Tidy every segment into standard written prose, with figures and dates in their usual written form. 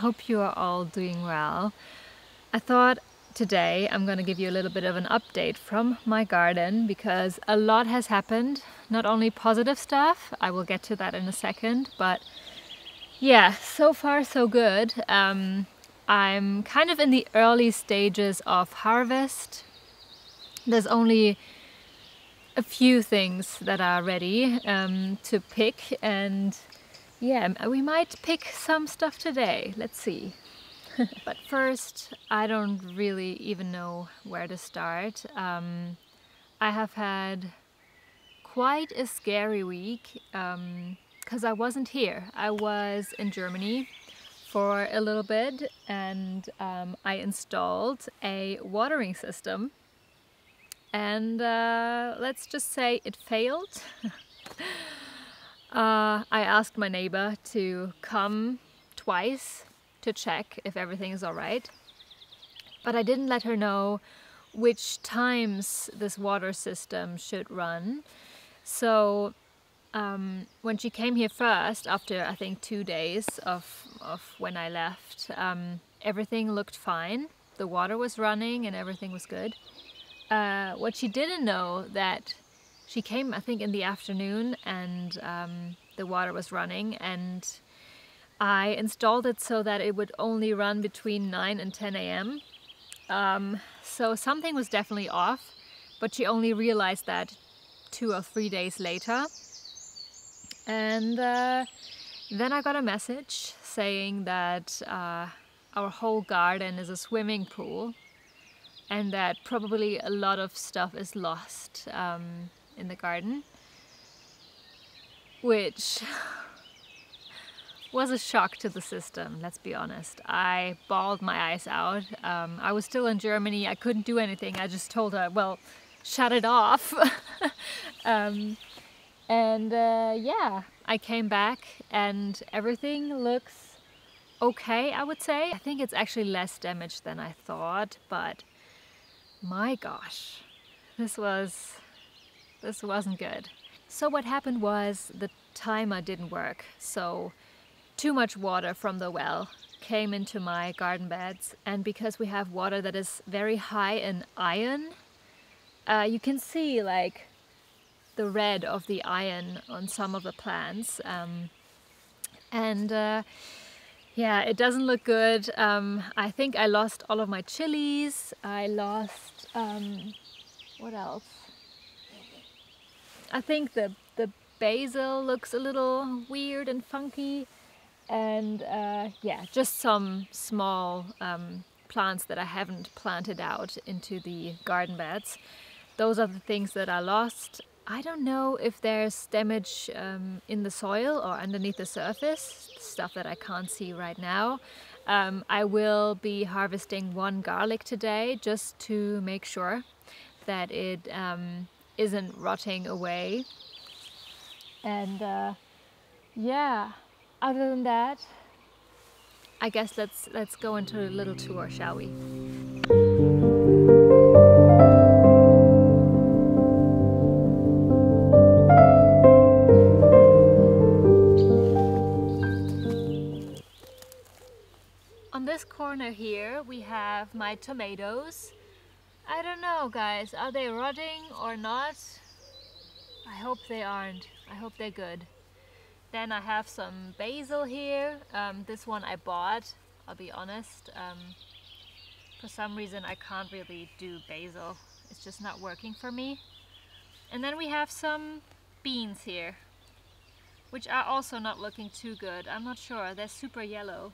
hope you are all doing well. I thought today I'm going to give you a little bit of an update from my garden because a lot has happened, not only positive stuff, I will get to that in a second, but yeah, so far so good. I'm kind of in the early stages of harvest. There's only a few things that are ready to pick, and yeah, we might pick some stuff today. Let's see. But first, I don't really even know where to start. I have had quite a scary week because I wasn't here. I was in Germany for a little bit, and I installed a watering system. And let's just say it failed. I asked my neighbor to come twice to check if everything is all right. But I didn't let her know which times this water system should run. So when she came here first, after I think 2 days of when I left, everything looked fine. The water was running and everything was good. What she didn't know, that she came I think in the afternoon, and the water was running, and I installed it so that it would only run between 9 and 10 a.m. So something was definitely off, but she only realized that 2 or 3 days later. And then I got a message saying that our whole garden is a swimming pool, and that probably a lot of stuff is lost in the garden, which was a shock to the system, let's be honest. I bawled my eyes out. I was still in Germany, I couldn't do anything. I just told her, well, shut it off. Yeah, I came back and everything looks okay, I would say. I think it's actually less damage than I thought, but my gosh, this wasn't good. So what happened was the timer didn't work, so too much water from the well came into my garden beds, and because we have water that is very high in iron, you can see like the red of the iron on some of the plants, yeah, it doesn't look good. I think I lost all of my chilies. I lost, what else? I think the basil looks a little weird and funky. And yeah, just some small plants that I haven't planted out into the garden beds. Those are the things that I lost. I don't know if there's damage in the soil or underneath the surface, stuff that I can't see right now. I will be harvesting one garlic today just to make sure that it isn't rotting away. And yeah, other than that, I guess let's go into a little tour, shall we? On this corner here we have my tomatoes. I don't know, guys, are they rotting or not? I hope they aren't. I hope they're good. Then I have some basil here. This one I bought, I'll be honest. For some reason I can't really do basil. It's just not working for me. And then we have some beans here, which are also not looking too good. I'm not sure, they're super yellow.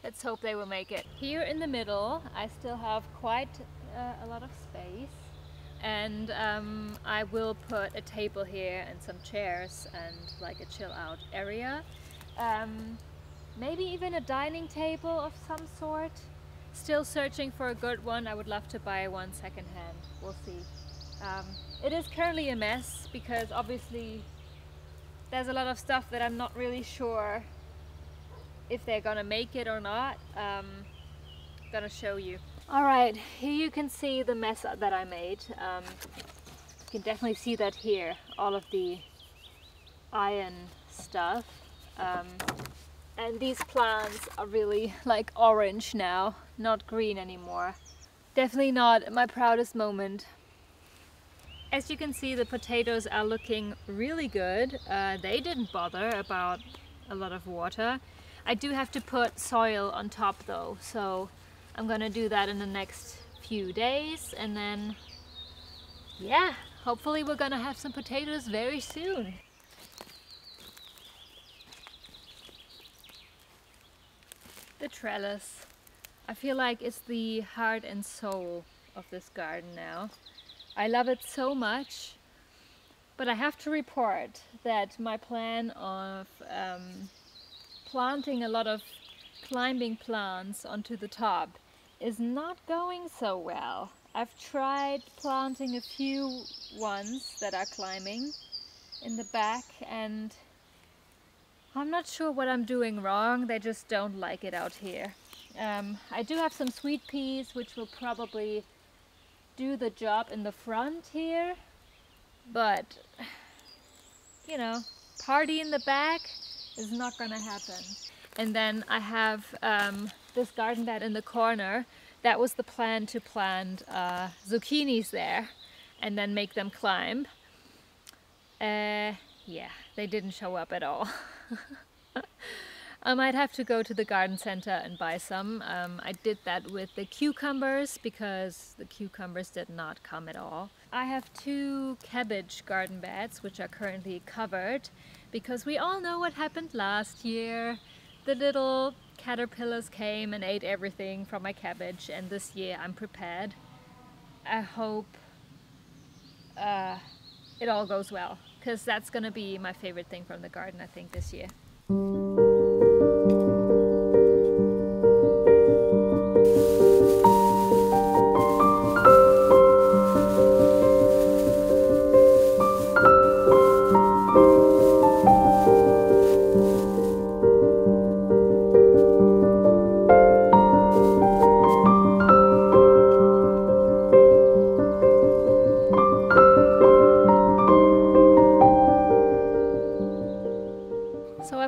Let's hope they will make it. Here in the middle I still have quite a lot of space, and I will put a table here and some chairs and like a chill out area. Maybe even a dining table of some sort. Still searching for a good one. I would love to buy one secondhand. We'll see. It is currently a mess because obviously there's a lot of stuff that I'm not really sure if they're gonna make it or not. Gonna show you. All right, here you can see the mess that I made. You can definitely see that here, all of the iron stuff. And these plants are really like orange now, not green anymore. Definitely not my proudest moment. As you can see, the potatoes are looking really good. They didn't bother about a lot of water. I do have to put soil on top though, so I'm gonna do that in the next few days, and then yeah, hopefully we're gonna have some potatoes very soon. The trellis. I feel like it's the heart and soul of this garden now. I love it so much, but I have to report that my plan of planting a lot of climbing plants onto the top is not going so well. I've tried planting a few ones that are climbing in the back, and I'm not sure what I'm doing wrong. They just don't like it out here. I do have some sweet peas which will probably do the job in the front here, but you know, party in the back is not gonna happen. And then I have this garden bed in the corner. That was the plan, to plant zucchinis there and then make them climb. Yeah, they didn't show up at all. I might have to go to the garden center and buy some. I did that with the cucumbers because the cucumbers did not come at all. I have 2 cabbage garden beds which are currently covered because we all know what happened last year. The little caterpillars came and ate everything from my cabbage, and this year I'm prepared. I hope it all goes well, because that's gonna be my favorite thing from the garden, I think, this year.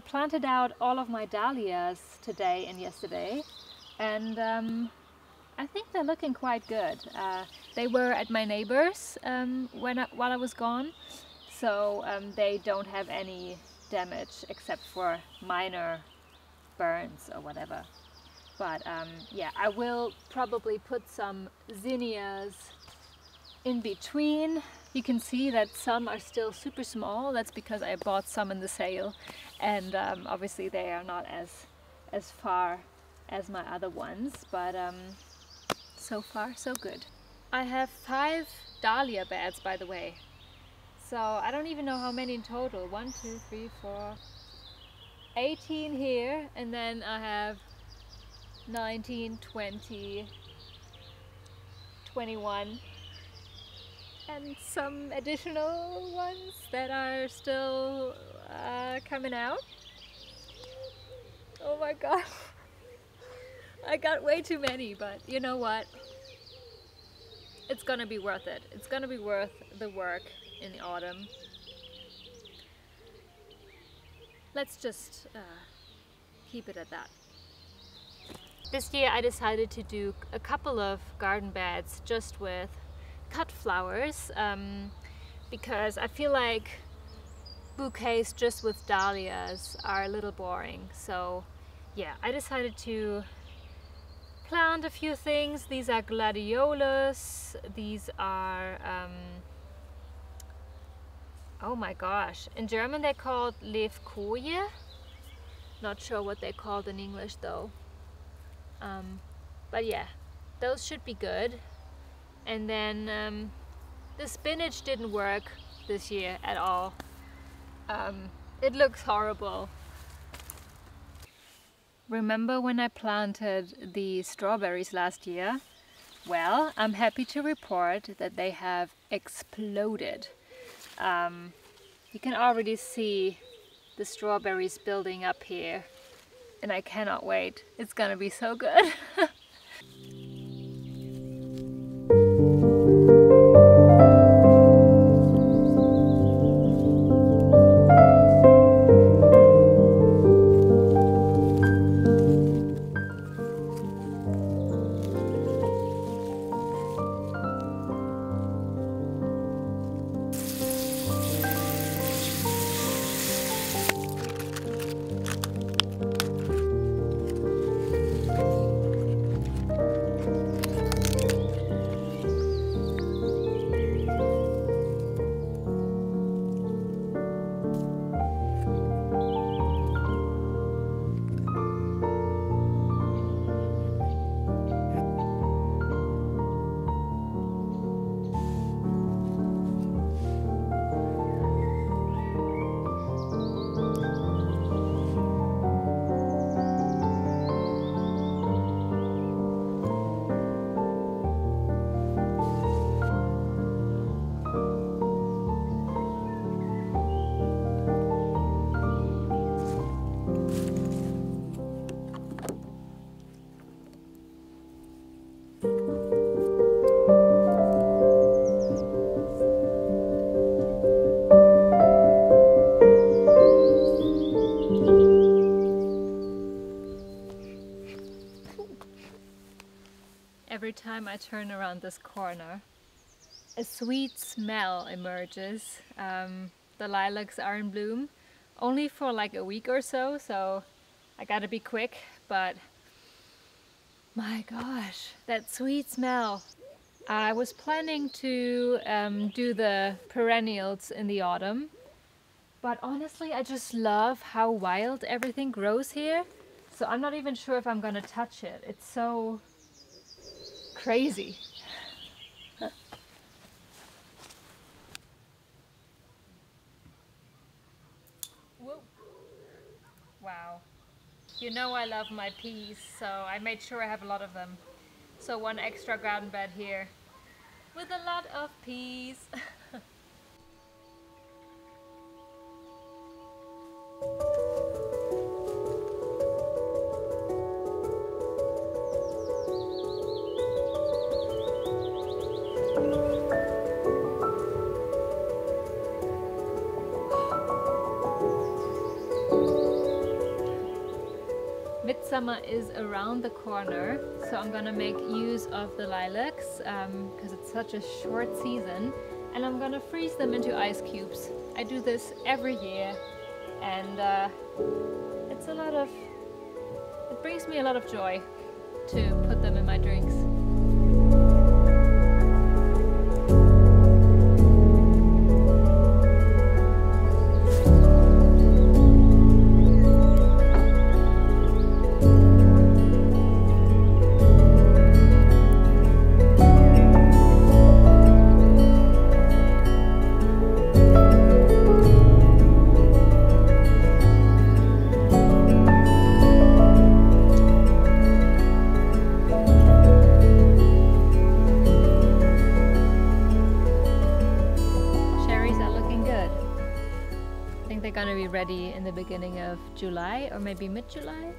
Planted out all of my dahlias today and yesterday, and I think they're looking quite good. They were at my neighbor's while I was gone, so they don't have any damage except for minor burns or whatever. But yeah, I will probably put some zinnias in between. You can see that some are still super small. That's because I bought some in the sale, and obviously they are not as far as my other ones, but so far so good. I have 5 dahlia beds, by the way, so I don't even know how many in total. 1, 2, 3, 4, 18 here, and then I have 19, 20, 21, and some additional ones that are still coming out. Oh my god, I got way too many, but you know what? It's gonna be worth it. It's gonna be worth the work in the autumn. Let's just keep it at that. This year I decided to do a couple of garden beds just with cut flowers, because I feel like bouquets just with dahlias are a little boring. So yeah, I decided to plant a few things. These are gladiolus, these are oh my gosh, in German they're called Levkoje. Not sure what they're called in English though. But yeah, those should be good. And then the spinach didn't work this year at all. It looks horrible. Remember when I planted the strawberries last year? Well, I'm happy to report that they have exploded. You can already see the strawberries building up here, and I cannot wait. It's gonna be so good. every time I turn around this corner, a sweet smell emerges. The lilacs are in bloom only for like a week or so, so I gotta be quick, but my gosh, that sweet smell. I was planning to do the perennials in the autumn, but honestly I just love how wild everything grows here, so I'm not even sure if I'm gonna touch it. It's so crazy. Whoa. Wow. You know I love my peas, so I made sure I have a lot of them. So one extra garden bed here with a lot of peas. Midsummer is around the corner, so I'm gonna make use of the lilacs because it's such a short season, and I'm gonna freeze them into ice cubes. I do this every year, and it brings me a lot of joy to put them in my drinks. Gonna be ready in the beginning of July, or maybe mid-July?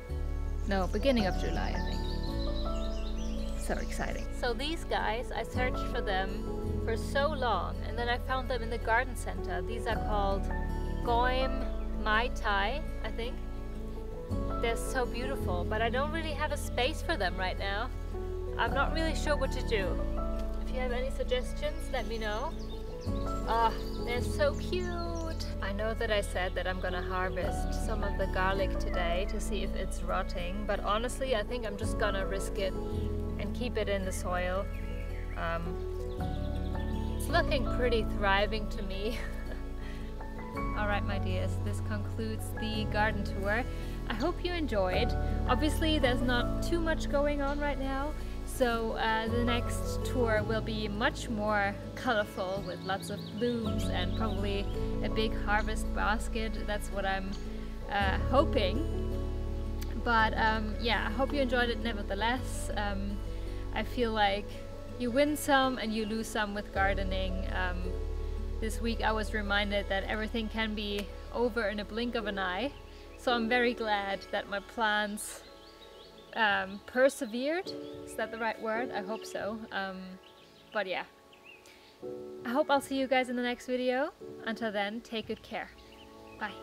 No, beginning of July, I think. So exciting. So these guys, I searched for them for so long, and then I found them in the garden center. These are called Goim Mai Tai, I think. They're so beautiful, but I don't really have a space for them right now. I'm not really sure what to do. If you have any suggestions, let me know. Ah, they're so cute. I know that I said that I'm gonna harvest some of the garlic today to see if it's rotting, but honestly I think I'm just gonna risk it and keep it in the soil. It's looking pretty thriving to me. Alright my dears, this concludes the garden tour. I hope you enjoyed. Obviously there's not too much going on right now, so the next tour will be much more colorful with lots of blooms and probably a big harvest basket. That's what I'm hoping. But yeah, I hope you enjoyed it nevertheless. I feel like you win some and you lose some with gardening. This week I was reminded that everything can be over in a blink of an eye. So I'm very glad that my plants persevered. Is that the right word? I hope so. But yeah, I hope I'll see you guys in the next video. Until then, take good care. Bye.